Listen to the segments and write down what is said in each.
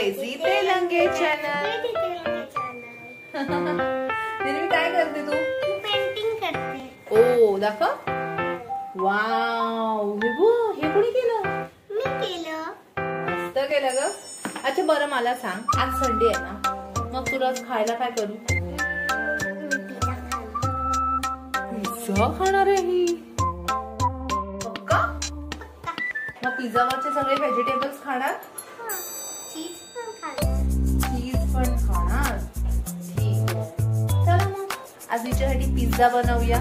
Crazy Telange channel. निर्वी काय करते तू? Painting करते. ओ दाखव. वाव विभू, हे कोणी केलं? मी केलं. मस्त केलं ग. अच्छा बरं मला सांग, आज संडे आहे ना, मग तुला आज खायला काय करू? पिझ्झा खाणार आहे ही. पक्का? मग पिझ्झावरचे सगळे व्हेजिटेबल्स खाणार? चीज पण खाणार. चीज पण खाणार. ठीक आहे, चला मग आज हिच्यासाठी पिझ्झा बनवूया.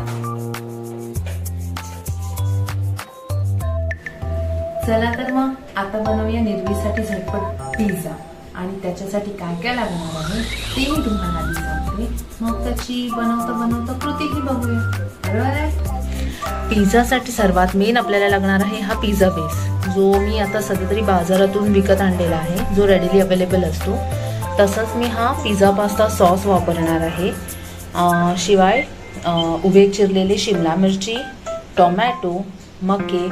चला तर मग आता बनवूया निर्वीसाठी झटपट पिझ्झा. आणि त्याच्यासाठी काय काय लागणार आहे ते मी तुम्हाला आधी सांगते, मग त्याची बनवता कृतीही बघूया. बरोबर आहे? पिझ्झासाठी सर्वात मेन आपल्याला लागणार आहे हा पिझ्झा बेस, जो मी आता सध्या तरी बाजारातून विकत आणलेला आहे, जो रेडीली अवेलेबल असतो. तसंच मी हा पिझ्झा पास्ता सॉस वापरणार आहे. शिवाय उभे चिरलेली शिमला मिरची, टोमॅटो, मके,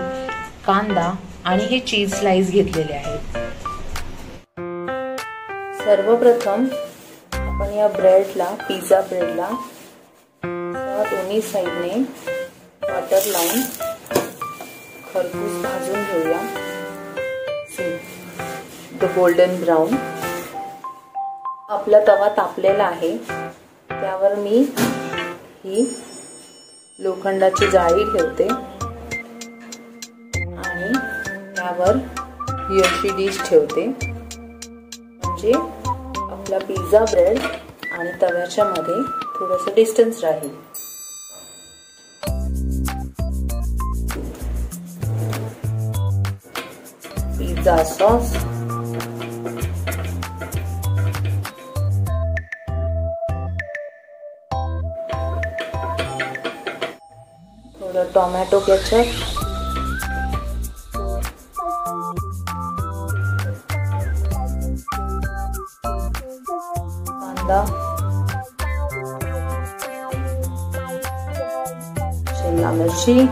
कांदा आणि हे चीज स्लाइस घेतलेले आहेत. सर्वप्रथम आपण या ब्रेडला, पिझ्झा ब्रेडला दोन्ही साइडने बटर लावून खरपूस भाजून घेऊया. The golden brown. आपला तवा तापलेला आहे, त्यावर मी ही लोखंडाची जाळी ठेवते आणि त्यावर ही अशी डिश ठेवते, म्हणजे आपला पिझ्झा ब्रेड आणि तव्याच्या मध्ये थोडंसं डिस्टन्स राहील. पिझ्झा सॉस, थोडं टोमॅटो केचप, कांदा, शिमला मिरची,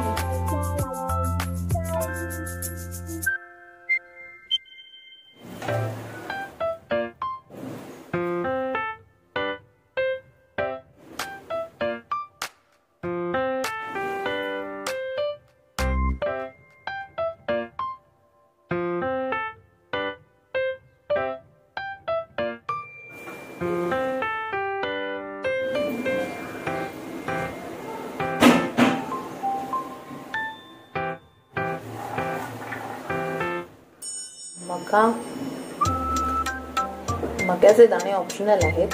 मक्याचे दाणे ऑप्शनल आहेत,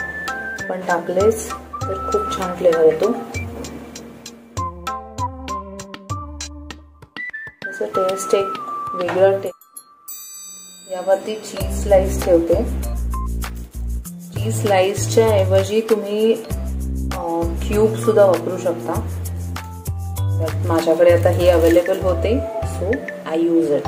पण टाकलेच तर खूप छान फ्लेवर येतो. तसं टेस्ट एक वेगळं टेस्ट. यावरती चीज स्लाइस ठेवते. चीज स्लाइसच्या ऐवजी तुम्ही क्यूब सुद्धा वापरू शकता. माझ्याकडे आता हे अवेलेबल होते, सो आय यूज इट.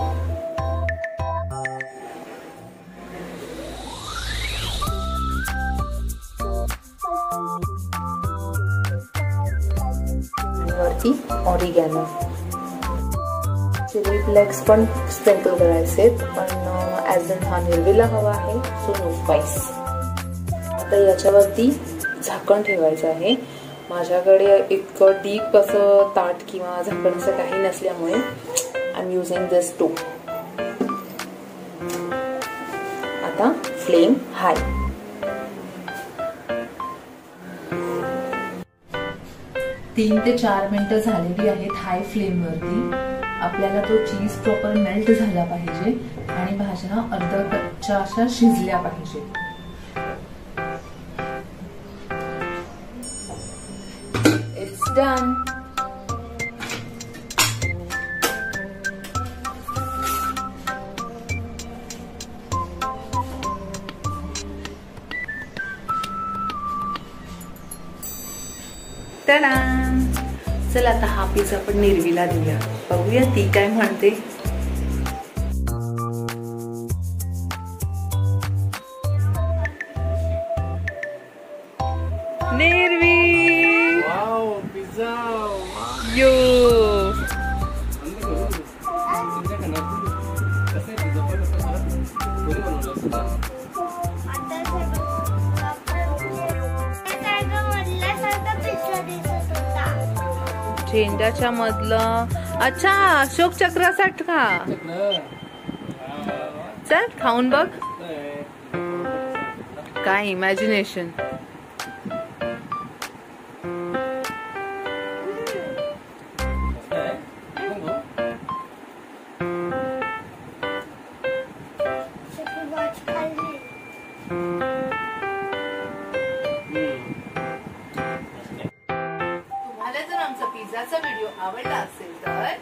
वरती ऑरिगॅनो, चिली फ्लेक्स पण स्प्रिंकल करायचे, पण ॲज इन हा निर्वीला हवा आहे, सो नो स्पाइस. आता याच्यावरती झाकण ठेवायचं आहे. माझ्याकडे इतकं डीप असं ताट किंवा झाकण असं काही नसल्यामुळे I am using this too. आता फ्लेम हाय. तीन ते 4 मिनिटं झालेली आहेत हाय फ्लेमवरती. आपल्याला तो चीज प्रॉपर मेल्ट झाला पाहिजे आणि भाज्या अर्धा कच्च्या अशा शिजल्या पाहिजे. It's done. चला आता हा पिझ्झा आपण निर्वीला देऊया, बघूया ती काय म्हणते. निर्वी, वाव पिझ्झा, यो झेंड्याच्या मधलं. अच्छा, अशोक चक्रासारखा. चल खाऊन बघ. काय इमॅजिनेशन. तुम्हाला जर आमचा पिझ्झाचा व्हिडिओ आवडला असेल तर